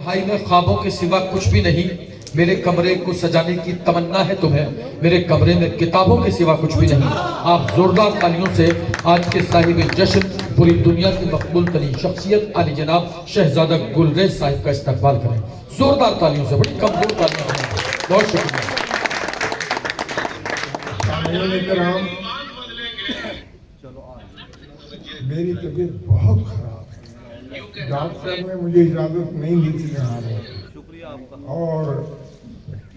भाई मैं ख्वाबों के सिवा कुछ भी नहीं, मेरे कमरे को सजाने की तमन्ना है तुम्हें, मेरे कमरे में किताबों के सिवा कुछ भी नहीं। आप जोरदार तालियों से आज के साहिब जश्न, पूरी दुनिया की मकबूल तरीन शख्सियत आली जनाब शहजादा गुलरेज साहिब का इस्तकबाल करें। जोरदार तालियों से, बड़ी कमजोर तालियों से। बहुत शुक्रिया। मेरी तबीयत बहुत खराब है, डॉक्टर ने मुझे इजाजत नहीं दी थी आने, और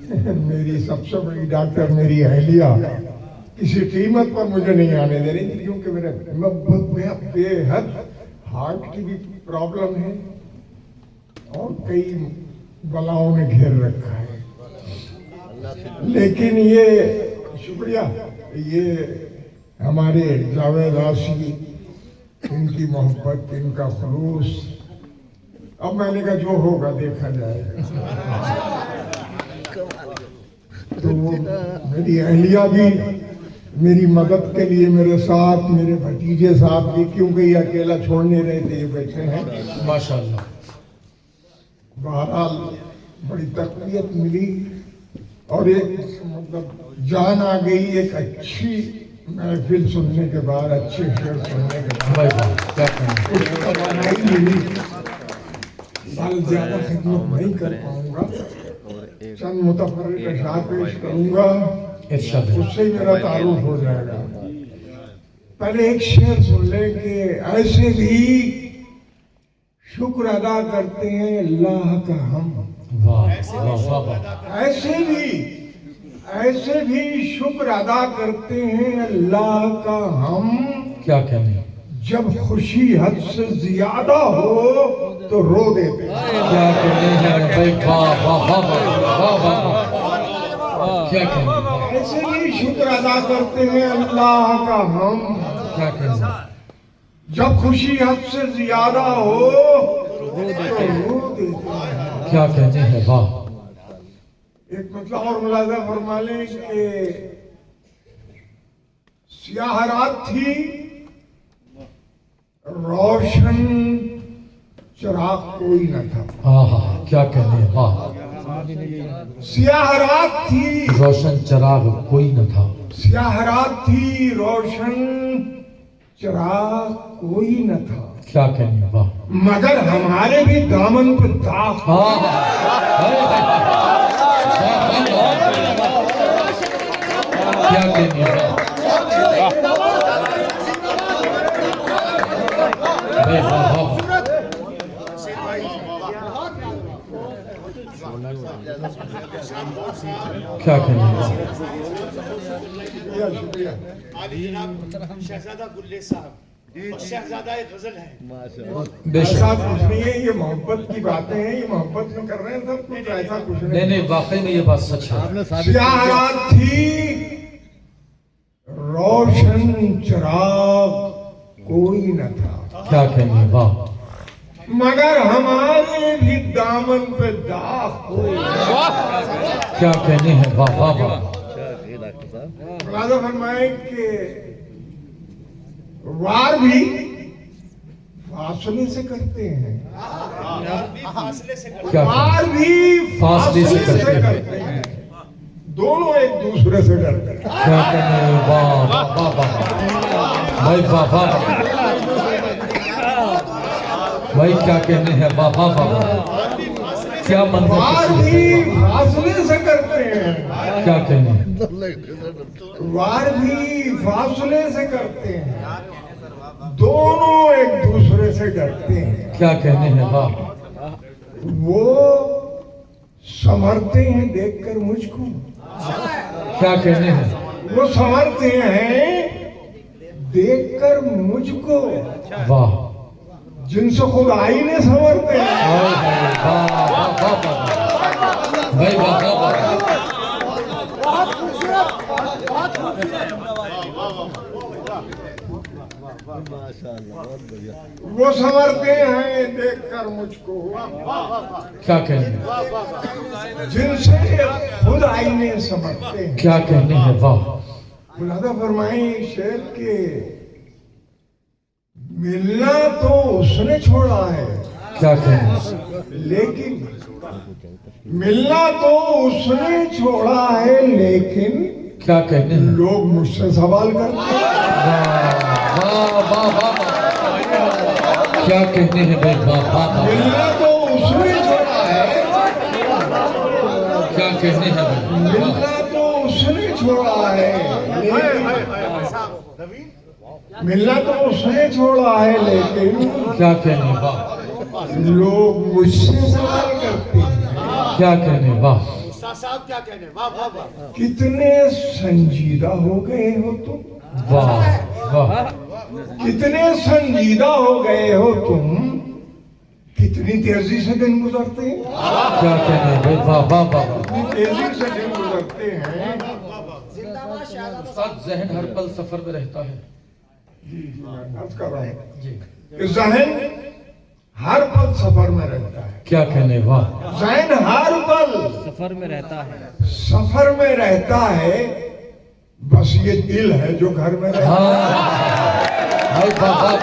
मेरी सबसे बड़ी डॉक्टर मेरी अहलिया किसी कीमत पर मुझे नहीं आने दे रही थी, क्योंकि मेरे बेहद हार्ट की भी प्रॉब्लम है और कई बलाओं ने घेर रखा है। लेकिन ये शुक्रिया, ये हमारे जावेद आशी, इनकी मोहब्बत, इनका खुलूस, अब मैंने कहा जो होगा देखा जाएगा। तो मेरी अहलिया भी मेरी मदद के लिए मेरे साथ, मेरे भतीजे साहब भी, क्योंकि ये अकेला छोड़ नहीं रहे थे, ये बैठे हैं माशाल्लाह। बहरहाल बड़ी तकलीफ मिली और एक मतलब जान आ गई, एक अच्छी महफिल सुनने के बाद, अच्छे शेर सुनने के बाद नहीं मिली। ज्यादा खिदमत नहीं कर पाऊंगा, चंद मुतफर्रिक अशआर पेश करूंगा, उससे ही मेरा तारुफ हो जाएगा। पहले एक शेर सुन ले कि ऐसे भी शुक्र अदा करते हैं अल्लाह का हम, ऐसे भी शुक्र अदा करते हैं अल्लाह का हम। क्या कहने, जब खुशी हद से ज्यादा हो तो रो देते हैं। क्या कहने हैं भाई, वाह वाह वाह वाह वाह, क्या कहने, ऐसे भी शुक्र अदा करते हैं अल्लाह का हम। क्या कहने, जब खुशी हद से ज्यादा हो तो रो देते हैं। क्या कहने हैं, वाह। एक मतलब और मुलाजा फरमा लें कि स्याह रात थी, रोशन चिराग कोई न था। हाँ, क्या कहने, वाह। स्याह रात थी, रोशन चिराग कोई न था। स्याह रात थी, रोशन चिराग कोई न था। क्या कहने, वाह। मगर हमारे भी दामन पे दाग। क्या कहने, वाह। क्या कहने, शुक्रिया। शहजादा गुल्ले साहब और शहजादा एक गजल है। ऐसा कुछ नहीं है, ये मोहब्बत की बातें हैं, ये मोहब्बत में कर रहे हैं सब कुछ, ऐसा कुछ नहीं, वाकई में ये बात सच है। स्याह रात थी, रोशन चिराग कोई न था। क्या कहने, वाह। मगर हमारे भी दामन पे दाग कोई। क्या कहने हैं, वाह वाह वाह। मुलाजा फरमाए कि वार भी फासले से करते हैं, क्या वार भी फासले से करते हैं, दोनों एक दूसरे से डरते हैं। क्या कहने, वाह वाह वाह वाह भाई, वाह वाह भाई, क्या कहने हैं, वाह वाह वाह। क्या वार मंजर, भी फासले से करते हैं, क्या कहने, वार भी फासले से करते हैं, दोनों एक दूसरे से डरते हैं। क्या कहने हैं, वाह। वो संभरते हैं देखकर मुझको, क्या कहने हैं, वो संभरते हैं देखकर मुझको, वाह। जिनसे खुद आईने संभरते हैं। वाह वाह वाह वाह भाई, वाह वाह वाह। वो संभरते हैं देखकर मुझको, क्या कहने, जिनसे खुद आईने संभरते हैं। क्या कहने हैं, वाह। मुलादा फरमाई शेर के मिलना तो उसने छोड़ा है, क्या कहने, लेकिन मिलना तो उसने छोड़ा है, लेकिन क्या कहने हैं? लोग मुझसे सवाल करते हैं। वाह वाह वाह वाह, क्या कहने हैं भाई, वाह वाह वाह, मिलना तो उसने छोड़ा है, क्या कहने हैं भाई, वाह, मिलना तो उसने छोड़ा है, लेकिन मिलना तो उसने छोड़ा है, लेकिन क्या कहने, वाह, लोग मुझसे सवाल करते हैं। क्या कहने, वाह, साहब क्या कहने, वाह वाह वाह। कितने संजीदा हो गए हो तुम, वाह वाह, कितने संजीदा हो गए हो तुम, कितनी तेजी से दिन गुजरते हैं, क्या कहने भाई, वाह वाह वाह, कितनी तेजी से दिन गुजरते हैं। साथ जहन हर पल सफर में रहता है। जी मैं अर्ज कर रहा हूं जी, कि जहन हर पल सफर में रहता है, क्या कहने, वाह, जहन हर पल सफर में रहता है। सफर में रहता है, बस ये दिल है जो घर में रहता है। हाँ भाई, वाह वाह,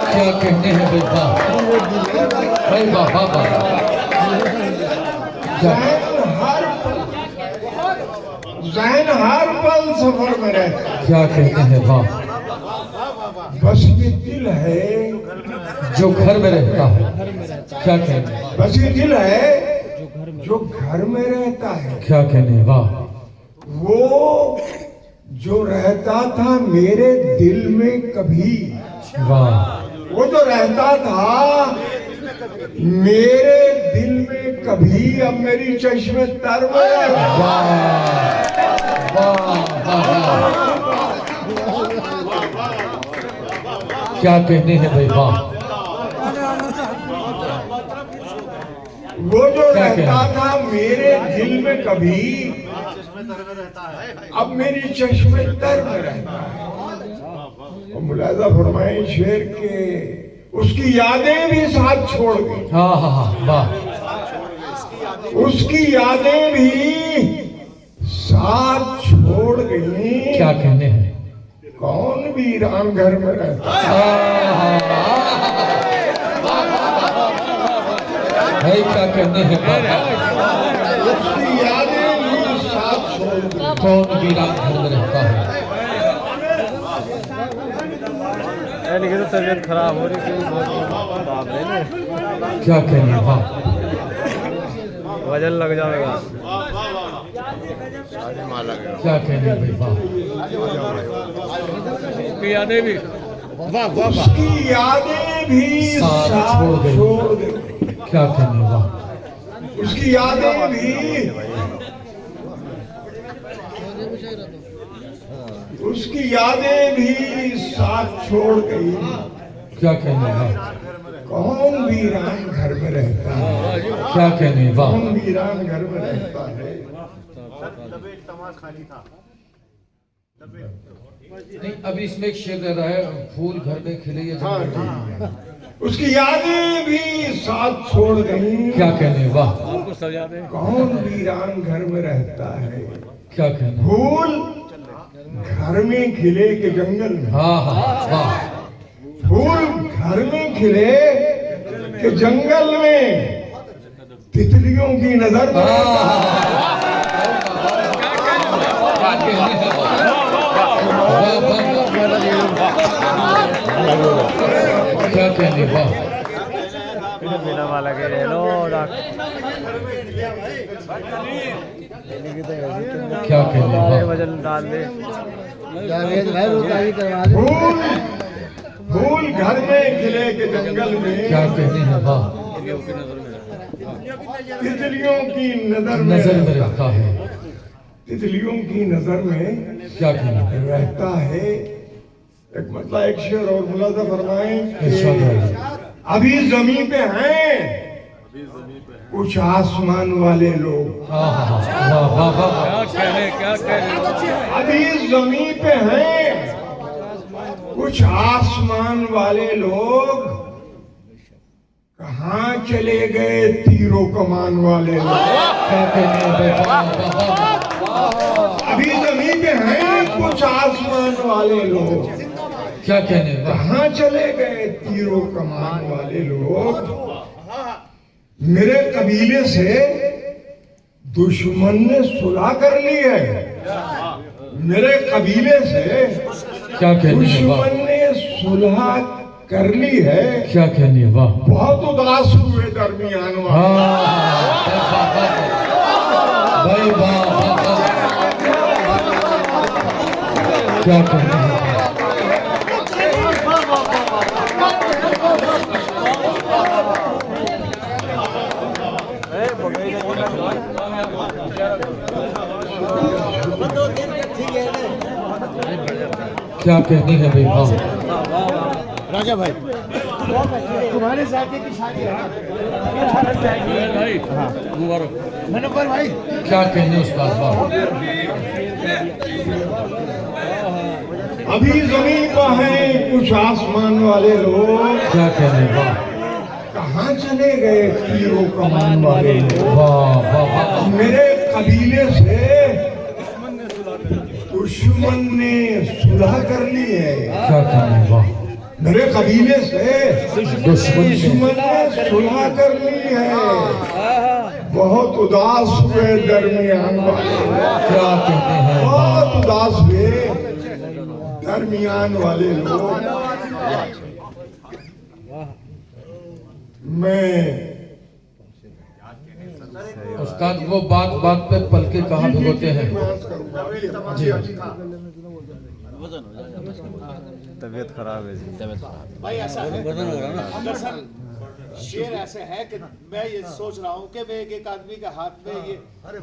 क्या कहने हैं भाई, वाह भाई, वाह वाह वाह, क्या, जहन हर पल सफर में रहता है, क्या कहते हैं, वाह, बस ये दिल है, जो घर में रहता है, क्या कहने, बस ये दिल है जो घर में रहता है। क्या कहने, वाह, वो जो रहता था मेरे दिल में कभी, वाह, वो जो रहता था मेरे दिल में कभी, अब मेरी चश्मे तर में रहता है। वाह वाह वाह, क्या कहने हैं भाई, वाह, वो जो क्या रहता कहना? था मेरे दिल में कभी, अब मेरी चश्मे तर में रहता है। और मुलाजा फरमाए शेर के, उसकी यादें भी साथ छोड़ गई, हाँ हाँ हाँ, वाह, उसकी यादें भी साथ छोड़ गई। क्या कहने हैं, कौन वीरान घर में रहता है? भाई क्या कहने हैं, उसकी यादें भी साथ छोड़ गई। कौन वीरान घर में रहता है, यानी कि तो तबीयत खराब हो रही थी, बाप रे ने क्या कहने, वाह, वजन लग जाएगा। क्या कहने भाई, वाह, उसकी यादें भी वाह वाह वाह। उसकी यादें भी साथ साथ छोड़ गई। छोड़ गई। क्या कहने, वाह, उसकी यादें भी, उसकी यादें भी साथ छोड़ गई। क्या कहने, वाह, कौन वीरान घर में रहता है? क्या कहने, वाह, कौन वीरान घर में रहता है? नहीं अभी इसमें एक शेर रह रहा है, फूल घर में खिले ये जंगल। उसकी यादें भी साथ छोड़ गई। क्या कहने, वाह, आपको सब याद है। कौन वीरान घर में रहता है? क्या कहने, फूल घर में खिले के जंगल में, हाँ हाँ, वाह, फूल घर में खिले के जंगल में, तितलियों की नजर में रहता है। क्या कहने हैं, वाह, क्या कहने, वाह, बिना वाला के ले लो क्या कहने, वाह, वजन डाल दे। फूल फूल घर में खिले के जंगल में, क्या कहने हैं, वाह, तितलियों की नजर में नजर में रहता रहता है। है। तितलियों की नजर में क्या कहने, रहता है। एक मतलब एक शेर और मुलाजा फरमाए इरशाद है। कि अभी जमीन पे हैं कुछ आसमान वाले लोग, हाँ हाँ हाँ, वाह वाह वाह, क्या कह रहे, क्या कह रहे। अभी जमीन पे हैं कुछ आसमान वाले लोग, कहाँ चले गए तीरों कमान वाले लोग? क्या कहने हैं भाई, वाह वाह वाह, अभी जमीन पे हैं कुछ आसमान वाले लोग, क्या कहने, वाह, कहाँ चले गए तीरों कमान वाले लोग? मेरे कबीले से दुश्मन ने सुलह कर ली है। मेरे कबीले से क्या कहने हैं, वाह दुश्मन ने सुलह कर ली है। क्या कहने हैं, वाह बहुत उदास हुए दरमियान वाले। हाँ भाई वाह वाह, वाह। क्या कहने हैं, क्या कहनी है भाई, वाह राजा भाई तुम्हारे साथी की शादी है मनोहर भाई। क्या कहने उस्ताद, वाह अभी जमीन पर हैं कुछ आसमान वाले लोग। क्या कहने, वाह कहाँ चले गए तीरों कमान वाले लोग। वाह वाह वाह, मेरे कबीले से दुश्मन ने सुलह कर ली है। क्या कहने, वाह मेरे कबीले से दुश्मन ने दुश्मन ने सुलह कर ली है। बहुत उदास हुए दरमियान वाले। क्या कहते हैं, बहुत उदास हुए दरमियान वाले लोग। मैं उस्ताद वो बात बात पे पलके कहाँ भिगोते हैं। जी तबीयत खराब है जी। भाई ऐसा है दरअसल शेर ऐसे है कि मैं ये सोच रहा हूँ कि मैं एक आदमी के हाथ में ये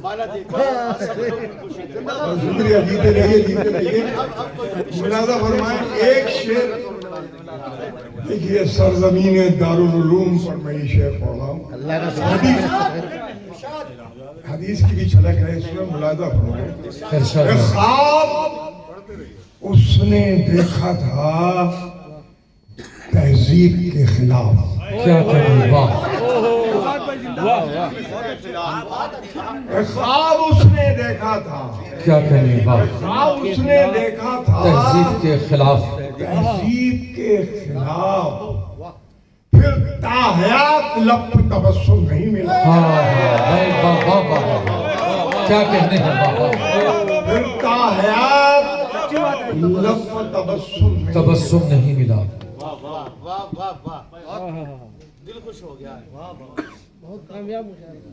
माला देखा सब लोग खुशी करें। शुक्रिया, जीते रहिए जीते रहिए। मुलाजा फरमाए एक शेर। देखिए सरजमीन दारुल उलूम पर मैं ये शेर पढ़ रहा हूँ। हदीस की भी झलक है इसमें, मुलाजा फरमाए। इरशाद है। ख्वाब उसने देखा था तहजीब के खिलाफ। क्या कहने, वाह ख्वाब उसने देखा था। क्या कहने, वाह ख्वाब उसने देखा था तहजीब के खिलाफ। तहजीब के खिलाफ। फिर ताहयात लब तबस्सुम नहीं मिला। हाँ भाई वाह वाह वाह वाह, क्या कहने हैं, वाह वाह फिर ताहयात लब तबस्सुम नहीं तबस्सुम नहीं मिला। वाह वाह वाह वाह दिल खुश हो गया।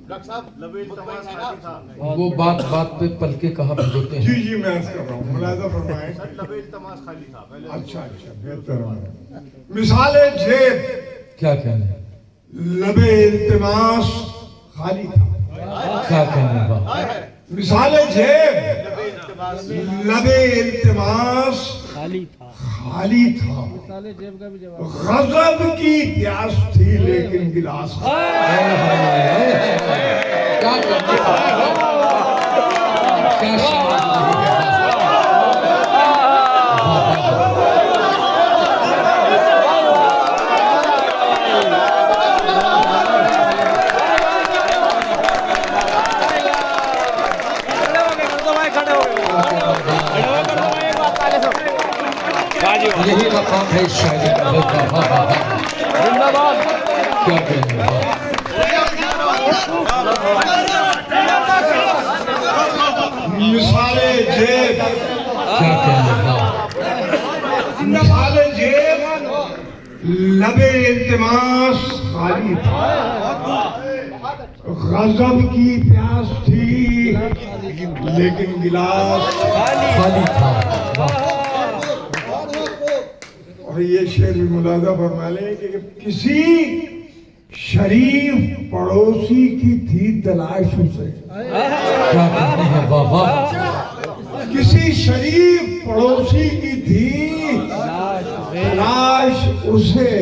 डॉक्टर साहब मुतमईन है ना? वो बात बात पे पलके कहाँ भिगोते हैं। जी जी मैं अर्ज कर रहा हूँ, मुलाजा फरमाएं। लबे इल्तमास खाली था पहले। अच्छा अच्छा बेहतर है। मिसाले जेब क्या कहने, लबे इल्तिमास खाली था। क्या कहने, वाह मिसाले जेब लबे इल्तमास लबे इल्तिमास खाली था। गजब की प्यास थी लेकिन गिलास क्या कहने, क्या शान है। यही मकाम है शायरी का। जिंदाबाद। क्या कहने, मिसाले जेब क्या कहने, मिसाले जेब लबे इल्तिमास खाली था। गजब की प्यास थी लेकिन गिलास खाली था। और ये शेर भी मुलाजा फरमा लें कि किसी शरीफ पड़ोसी की थी तलाश उसे। क्या कहने हैं, वाह वाह किसी शरीफ पड़ोसी की थी तलाश उसे,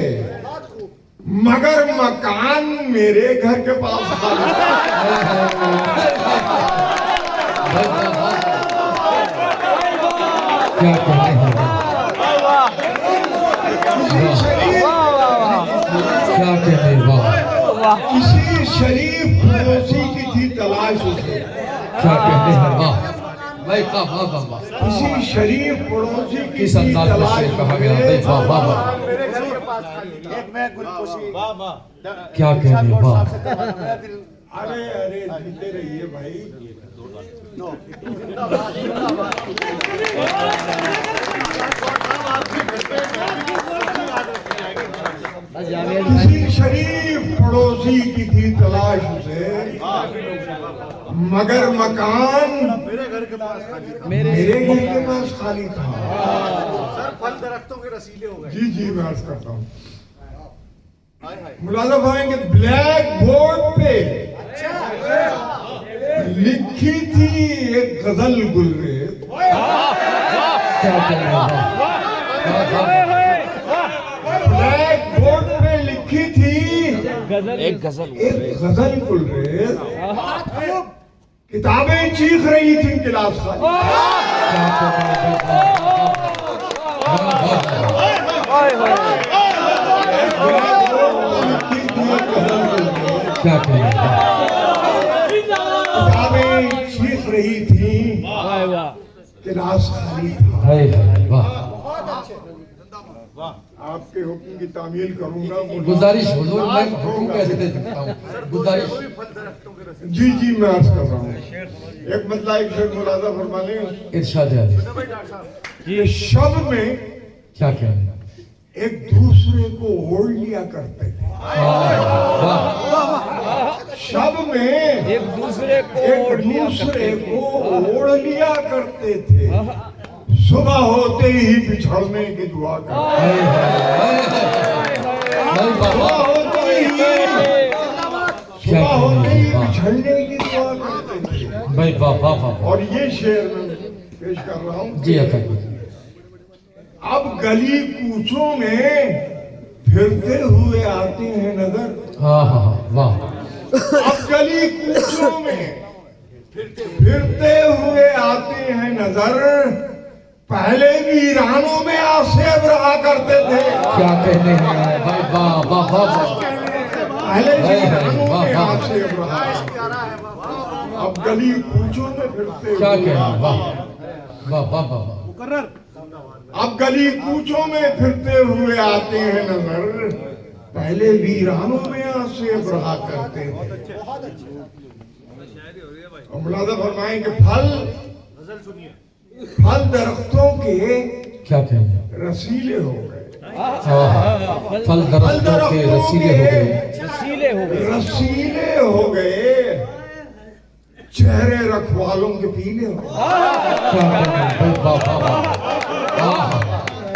मगर मकान मेरे घर के पास था। क्या कहने हैं, क्या कहने, वाह किसी शरीफ पड़ोसी की थी तलाश उसे, क्या कहने हैं, वाह भाई वाह वाह वाह वाह। किसी शरीफ पड़ोसी की किस थी अंदाज में तलाश शेर कहा गया, भाई वाह वाह वाह। मेरे घर के एक मैं गुलपोशी क्या कहने, वाह। मेरा दिल अरे अरे जीते रहिए भाई। दो किसी शरीफ पड़ोसी की थी तलाश उसे, मगर मकान मेरे घर के पास खाली था। मेरे घर के पास खाली था। सर फल दरख्तों के रसीले हो गए। जी जी मैं अर्ज करता हूँ। मुलाजा पाएंगे ब्लैक बोर्ड पे लिखी थी एक गजल गुलरेज। क्या कहने, वाह। ब्लैक बोर्ड पे लिखी थी एक गजल एक गजल गुलरेज। किताबें चीख रही थी क्लास का। क्या कहने, किताबें चीख रही थी क्लास खाली था। हाय हाय, वाह। आपके हुक्म की तामील करूंगा। गुजारिश हुजूर, मैं हुक्म कैसे दे सकता हूँ, गुजारिश। जी जी मैं अर्ज कर रहा हूँ। एक मतलब एक शेर मुलाजा फरमा लें। इरशाद है अली। ये शब में क्या कहने, एक दूसरे को ओढ़ लिया करते थे। वाह। शब में एक दूसरे को एक दूसरे को ओढ़ लिया करते थे। सुबह होते ही बिछड़ने की दुआ करते। हाय हाय, सुबह वाह। होते ही सुबह होते ही बिछड़ने की दुआ करते थे। भाई वाह वाह वाह। और ये शेर मैं पेश कर रहा हूँ। जी अता कीजिए। अब गली कूचों में फिरते हुए आते हैं नजर। हाँ हाँ हाँ, वाह। अब गली कूचों में फिरते हुए आते हैं नजर। पहले वीरानों में आसेब रहा करते थे। क्या कहने हैं भाई, वाह वाह वाह वाह। पहले वीरानों में आसेब रहा। अब गली कूचों में फिरते क्या हुए कहने, वाह वाह वाह वाह। अब गली कूचों में फिरते हुए आते हैं नजर। पहले वीरानों में आसेब रहा करते थे। और मुलाजा फरमाएंगे फल दरख्तों के क्या कहने, रसीले हो गए। फल दरख्तों के रसीले हो गए। रसीले हो गए। रसीले हो गए। चेहरे रखवालों के पीले हो गए। क्या कहने, भाई वाह वाह वाह।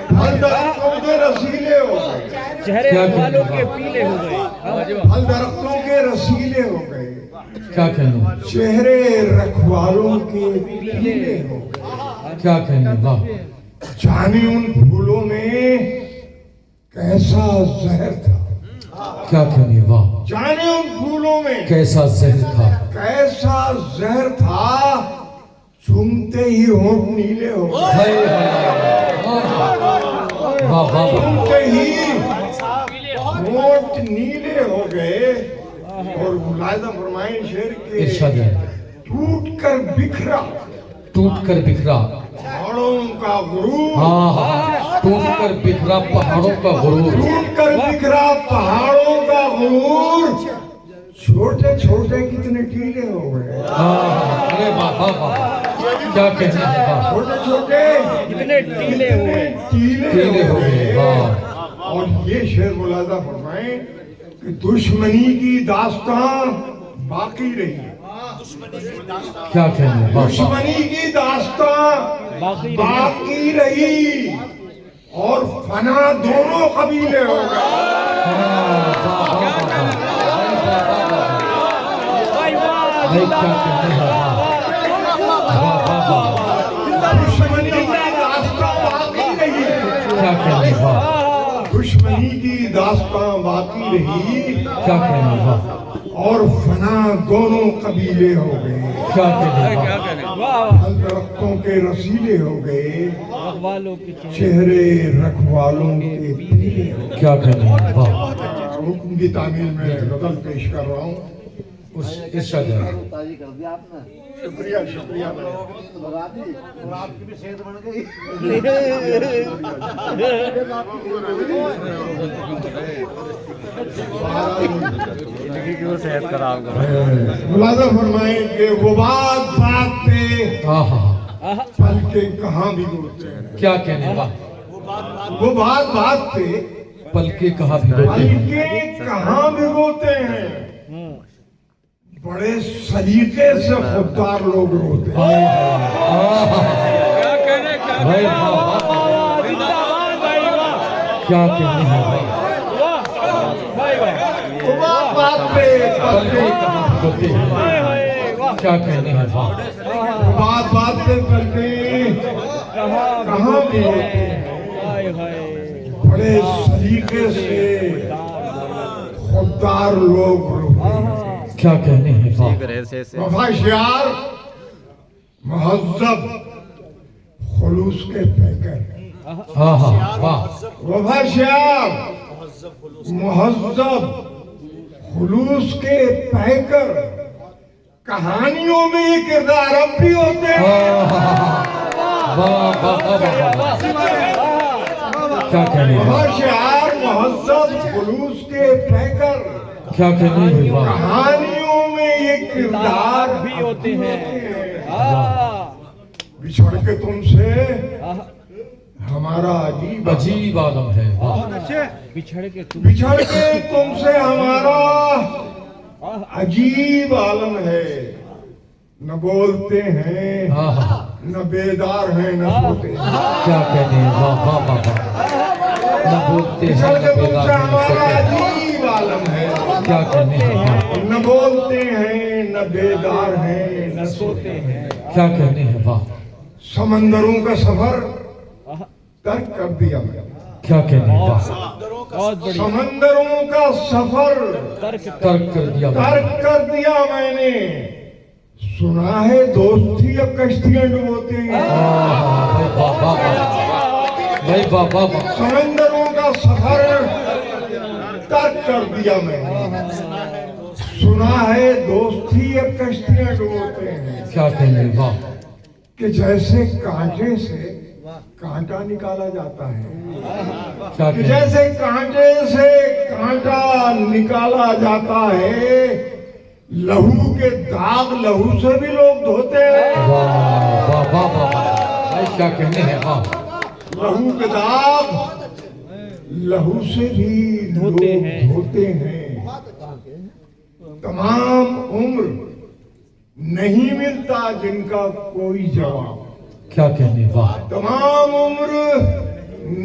फल दरख्तों के रसीले हो गए। चेहरे क्या वालों कहने, के पीले हो गए। फल दरख्तों के रसीले हो गए। क्या कहने, चेहरे रखवालों के पीले हो गए। क्या कहने, वाह। जाने उन फूलों में कैसा जहर था। क्या कहने, वाह। जाने उन फूलों में कैसा जहर था। कैसा जहर था। चूमते ही होंठ नीले हो गए। हाय हाय, वाह वाह वाह। चूमते ही होंठ नीले हो गए। और मुलाहिजा फरमाएं शेर के इरशाद है। टूट कर बिखरा टूट कर बिखरा। पहाड़ों का गुरूर। हाँ हाँ, टूट कर बिखरा पहाड़ों का गुरूर। टूट कर बिखरा पहाड़ों का गुरूर। छोटे छोटे कितने टीले हो गए। हाँ, अरे वाह वाह वाह। क्या कहने हैं, वाह। छोटे छोटे कितने टीले हो गए। टीले हो गए, वाह। और ये शेर मुलाजा फरमाएं कि दुश्मनी की दास्तां बाकी रही। क्या कहने, वाह वाह। दुश्मनी की दास्तां बाकी रही। और फना दोनों कबीले हो गए। भाई क्या कहने हैं, वाह वाह वाह। दुश्मनी की दास्तां बाकी रही। क्या कहने, वाह। दुश्मनी की दास्तां बाकी रही। क्या कहने, वाह। और फना दोनों कबीले हो गए। क्या कहने, वाह। फल दरख्तों के रसीले हो गए। वालों के चेहरे रखवालों के पीले हो गए। क्या कहने, वाह। हुक्म की तामील में गजल पेश कर रहा हूँ। इरशाद है। ताजी कर दिया आपने। शुक्रिया शुक्रिया लगा दी और आपकी भी सेहत बन गई। जिंदगी की वो सेहत खराब करो। मुलाजा फरमाए कि वो बात पे हाँ हाँ पल के कहाँ भिगोते हैं। क्या कहने वाह, वो बात पे पल के कहा भी पल के कहाँ भिगोते हैं। बड़े सलीके से खुददार लोग रोते हैं। भाई क्या कहने हैं भाई, वो बात पे पल के होते हैं, क्या कहने हैं वाह, बात पे पल के कहाँ भिगोते हैं। बड़े सलीके से खुददार लोग रोते हैं। क्या कहने हैं वाह, वफाशियार महज़ब खुलूस के पैकर। हाँ हाँ वाह, वफाशियार महज़ब खुलूस के पैकर। कहानियों में ये किरदार अब भी होते हैं। वाह वाह वाह, क्या कहने हैं, वफाशियार महज़ब खुलूस के पैकर। क्या कहने हैं वाह, कहानियों में ये किरदार भी होते हैं। बिछड़ के तुमसे हमारा अजीब आलम है वाह, बिछड़ के तुमसे हमारा अजीब आलम है। न बोलते हैं हाँ हाँ, न बेदार हैं न सोते हैं। क्या कहने हैं वाह वाह वाह वाह, न बोलते हैं बिछड़ न के तुमसे बेदार हैं, न हमारा सोते हैं। अजीब आलम है। क्या कहने हैं वाह, न बोलते हैं न बेदार हैं न सोते हैं। क्या कहने हैं वाह, समंदरों का सफर तर्क कर दिया मैंने। क्या कहने हैं वाह, समंदरों का सफर तर्क कर दिया मैंने। तर्क कर दिया मैंने। सुना है दोस्ती अब कश्तियां डुबोते हैं। भाई बाबा भाई बाबा, समंदरों का सफर तर्क कर दिया मैंने। सुना है दोस्ती अब कश्तियां डुबोते हैं। क्या कहने हैं वाह, कि जैसे कांटे से कांटा निकाला जाता है। क्या कि कहने, जैसे कांटे से कांटा निकाला जाता है। लहू के दाग लहू से भी लोग धोते हैं। वाह वाह वाह वाह, भाई क्या कहने हैं वाह, लहू के दाग लहू से भी लोग धोते हैं। तमाम उम्र नहीं मिलता जिनका कोई जवाब। क्या कहने हैं वाह, तमाम उम्र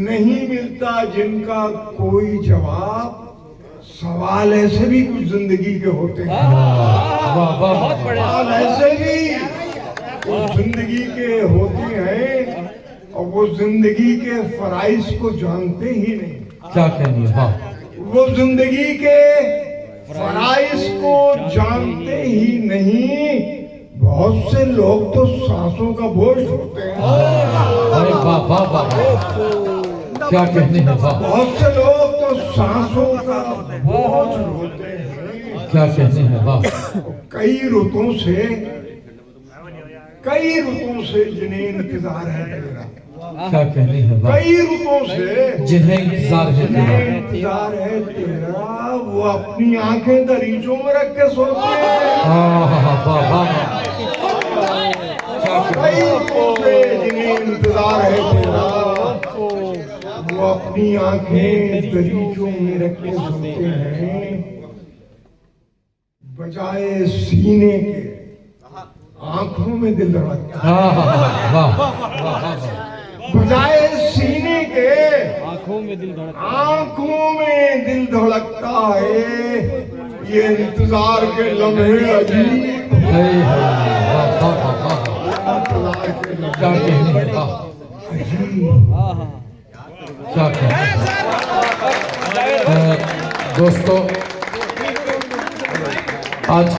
नहीं मिलता जिनका कोई जवाब। सवाल ऐसे भी कुछ जिंदगी के होते हैं। वाह वाह वाह, सवाल ऐसे भी कुछ जिंदगी के होते हैं और वो जिंदगी के फराइज को जानते ही नहीं। क्या कहने हैं वाह, वो जिंदगी के फराइज को जानते ही नहीं। बहुत से लोग तो सांसों का बोझ होते हैं। अरे वाह वाह वाह, क्या कहने हैं वाह, बहुत से लोग तो सांसों का बोझ होते हैं। क्या कहने हैं वाह, कई रुतों से जिन्हें इंतजार है तेरा। क्या कहने हैं वाह, कई रुतों से जिन्हें इंतजार है जिन्हें तेरा। इंतजार है तेरा। वो अपनी आंखें दरीचों में रख के सोते हैं। हाँ हाँ हाँ, वाह वाह वाह, क्या कहने कई रुतों से जिन्हें इंतजार है तेरा। वो अपनी आंखें दरीचों में रख के सोते हैं। बजाए सीने के आंखों में दिल धड़कता है। हाँ हाँ हाँ, वाह वाह वाह, बजाए सीने के आंखों में दिल धड़कता है। ये इंतजार के लम्हे अजीब। वाह वाह वाह वाह, क्या कहने हैं वाह, क्या कहने हैं। दोस्तों आज